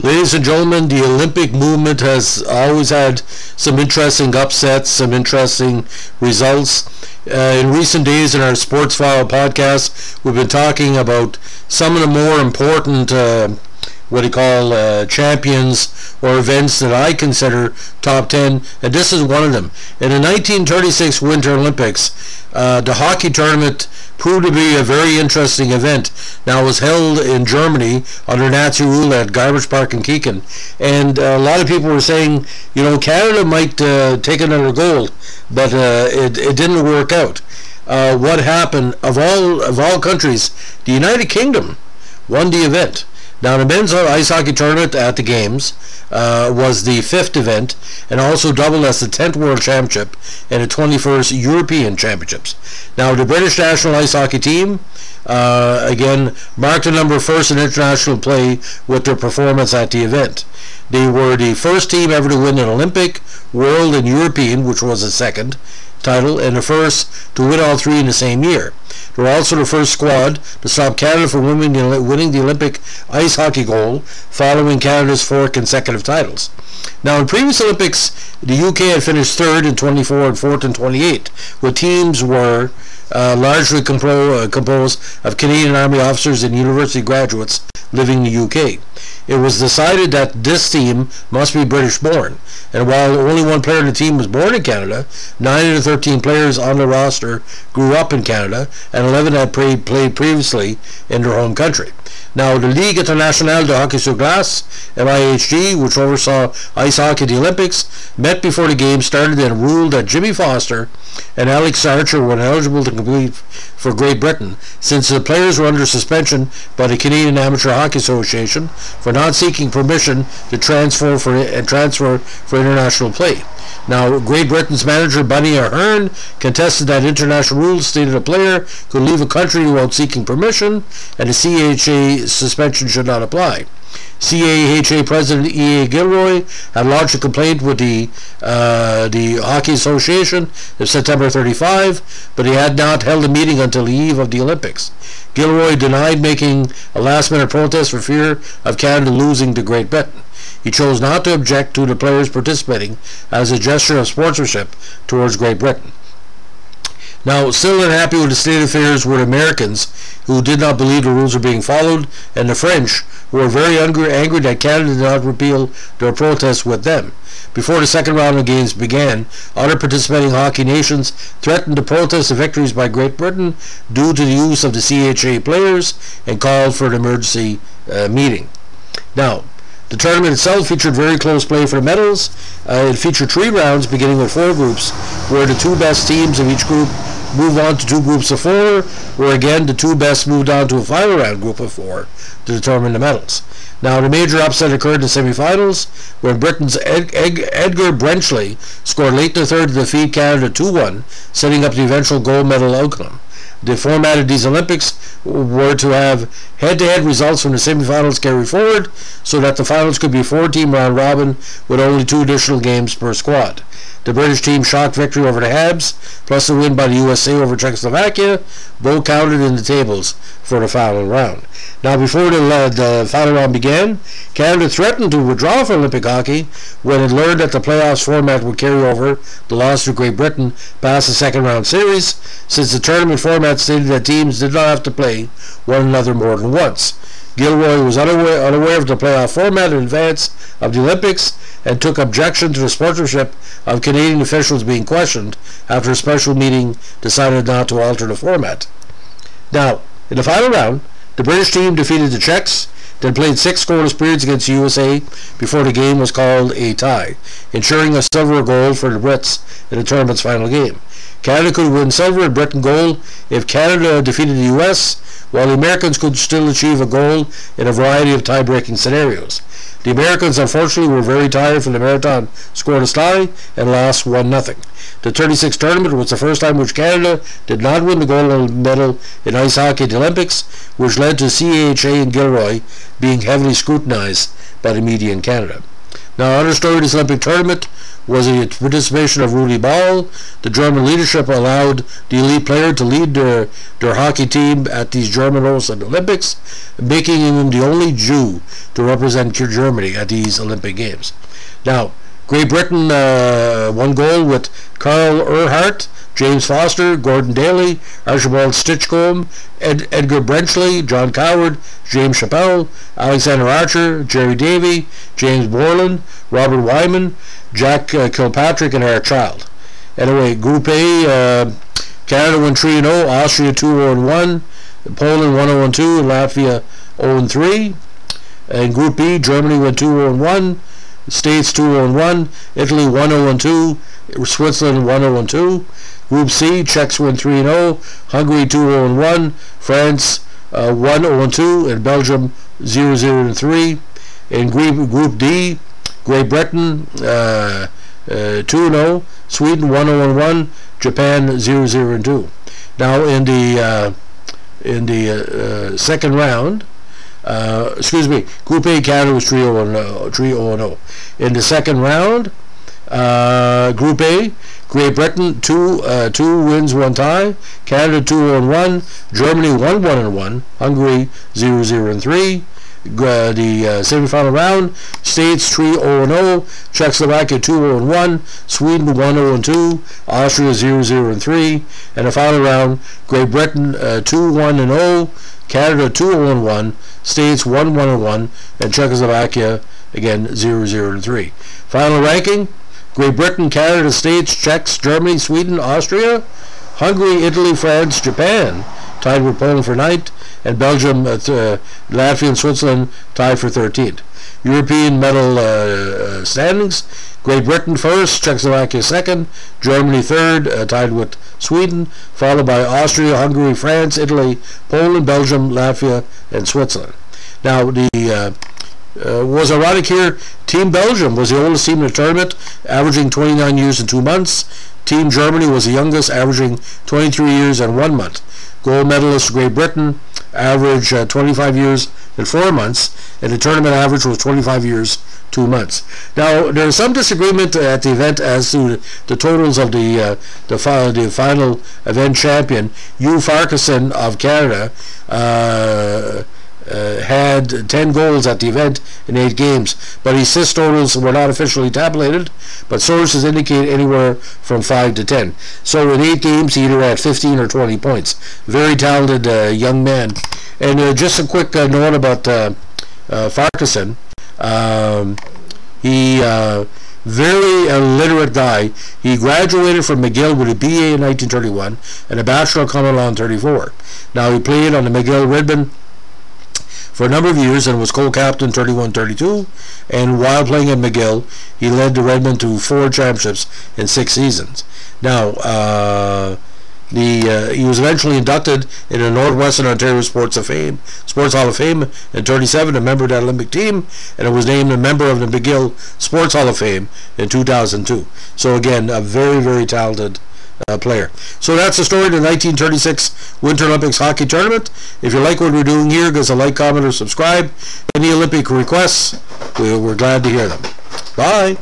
Ladies and gentlemen, the Olympic movement has always had some interesting upsets, some interesting results. In recent days in our Sports File podcast, we've been talking about some of the more important champions or events that I consider top 10, and this is one of them. In the 1936 Winter Olympics, the hockey tournament proved to be a very interesting event. Now, it was held in Germany under Nazi rule at Garbage Park in Keken, and a lot of people were saying, Canada might take another gold, but it didn't work out. What happened? Of all countries, the United Kingdom won the event. Now, the men's ice hockey tournament at the Games was the 5th event and also doubled as the 10th World Championship and the 21st European Championships. Now, the British national ice hockey team, again, marked the number first in international play with their performance at the event. They were the first team ever to win an Olympic, World, and European, which was the second title, and the first to win all three in the same year. They were also the first squad to stop Canada from winning the Olympic ice hockey gold, following Canada's 4 consecutive titles. Now, in previous Olympics, the UK had finished 3rd in 24 and 4th in 28, where teams were largely composed of Canadian Army officers and university graduates living in the UK. It was decided that this team must be British-born, and while only one player on the team was born in Canada, 9 of the 13 players on the roster grew up in Canada, and 11 had played previously in their home country. Now, the Ligue Internationale de Hockey sur Glace, MIHG, which oversaw ice hockey at the Olympics, met before the game started and ruled that Jimmy Foster and Alex Archer were ineligible to compete for Great Britain, since the players were under suspension by the Canadian Amateur Hockey Association for not seeking permission to transfer for international play. Now, Great Britain's manager, Bunny Ahern, contested that international rules stated a player could leave a country without seeking permission, and the CHA suspension should not apply. CAHA President E.A. Gilroy had lodged a complaint with the Hockey Association in September 35, but he had not held a meeting until the eve of the Olympics. Gilroy denied making a last-minute protest for fear of Canada losing to Great Britain. He chose not to object to the players participating as a gesture of sportsmanship towards Great Britain. Now, still unhappy with the state of affairs were the Americans, who did not believe the rules were being followed, and the French, who were very angry that Canada did not repeal their protests with them. Before the second round of games began, other participating hockey nations threatened to protest the victories by Great Britain due to the use of the CHA players and called for an emergency meeting. Now, the tournament itself featured very close play for the medals. It featured 3 rounds, beginning with 4 groups, where the 2 best teams of each group moved on to 2 groups of 4, where again the 2 best moved on to a final round group of 4 to determine the medals. Now, the major upset occurred in the semifinals, when Britain's Edgar Brenchley scored late in the third to defeat Canada 2-1, setting up the eventual gold medal outcome. The format of these Olympics were to have head-to-head results from the semifinals carried forward, so that the finals could be 4-team round robin with only 2 additional games per squad. The British team shocked victory over the Habs, plus the win by the USA over Czechoslovakia, both counted in the tables for the final round. Now, before the final round began, Canada threatened to withdraw from Olympic hockey when it learned that the playoffs format would carry over the loss to Great Britain past the second round series, since the tournament format stated that teams did not have to play one another more than once. Gilroy was unaware of the playoff format in advance of the Olympics and took objection to the sportsmanship of Canadian officials being questioned after a special meeting decided not to alter the format. Now, in the final round, the British team defeated the Czechs, then played 6 scoreless periods against the USA before the game was called a tie, ensuring a silver or gold for the Brits in the tournament's final game. Canada could win silver and Britain gold if Canada defeated the US, while the Americans could still achieve a gold in a variety of tie-breaking scenarios. The Americans, unfortunately, were very tired from the marathon scoreless tie and lost 1-0. The 36th tournament was the first time which Canada did not win the gold medal in ice hockey at the Olympics, which led to CAHA and Gilroy being heavily scrutinized by the media in Canada. Now, another story of this Olympic tournament was the participation of Rudi Ball. The German leadership allowed the elite player to lead their hockey team at these German-hosted Olympics, making him the only Jew to represent Germany at these Olympic Games. Now, Great Britain won gold with Carl Earhart, James Foster, Gordon Daly, Archibald Stinchcombe, Edgar Brenchley, John Coward, James Chappell, Alexander Archer, Jerry Davy, James Borland, Robert Wyman, Jack Kilpatrick, and Eric Child. Anyway, Group A, Canada won 3-0, Austria 2-0-1, Poland 1-0-2, and Latvia 0-3. In Group B, Germany won 2-0-1, States 2-1, Italy 1-0-2, Switzerland 1-0-2. Group C, Czechs won 3-0, Hungary 2-0-1, France 1-0-2, and Belgium 0-0-3. In Group D, Great Britain 2-0, Sweden 1-0-1, Japan 0-0-2. Now in the second round. Group A, Canada was 3-0-0. In the second round, Group A, Great Britain 2 wins, 1 tie, Canada 2-1, Germany 1-1, Hungary 0-0-3. The semi-final round, States 3-0-0, Czechoslovakia 2-1, Sweden 1-0-2, Austria 0-0-3, and the final round, Great Britain 2-1-0, Canada 2-1, States 1-1, and Czechoslovakia again 0-0-3. Final ranking: Great Britain, Canada, States, Czechs, Germany, Sweden, Austria, Hungary, Italy, France, Japan tied with Poland for 9th, and Belgium, Latvia, and Switzerland tied for 13th. European medal standings: Great Britain first, Czechoslovakia second, Germany third, tied with Sweden, followed by Austria, Hungary, France, Italy, Poland, Belgium, Latvia, and Switzerland. Now, was ironic here, Team Belgium was the oldest team in the tournament, averaging 29 years and 2 months. Team Germany was the youngest, averaging 23 years and 1 month. Gold medalist Great Britain averaged 25 years and 4 months, and the tournament average was 25 years, 2 months. Now, there is some disagreement at the event as to the totals of the final event champion. Hugh Farquharson of Canada had 10 goals at the event in 8 games, but his assist totals were not officially tabulated, but sources indicate anywhere from 5 to 10. So in 8 games, he either had 15 or 20 points. Very talented young man. And just a quick note about Farquharson. He very literate guy. He graduated from McGill with a BA in 1931 and a Bachelor of Common Law in 1934. Now, he played on the McGill Redmen for a number of years and was co-captain 31-32, and while playing at McGill, he led the Redmen to 4 championships in 6 seasons. Now, he was eventually inducted in the Northwestern Ontario Sports Hall of Fame in 1937, a member of that Olympic team, and it was named a member of the McGill Sports Hall of Fame in 2002. So again, a very, very talented player. So that's the story of the 1936 Winter Olympics hockey tournament. If you like what we're doing here, give us a like, comment, or subscribe. Any Olympic requests, we're glad to hear them. Bye.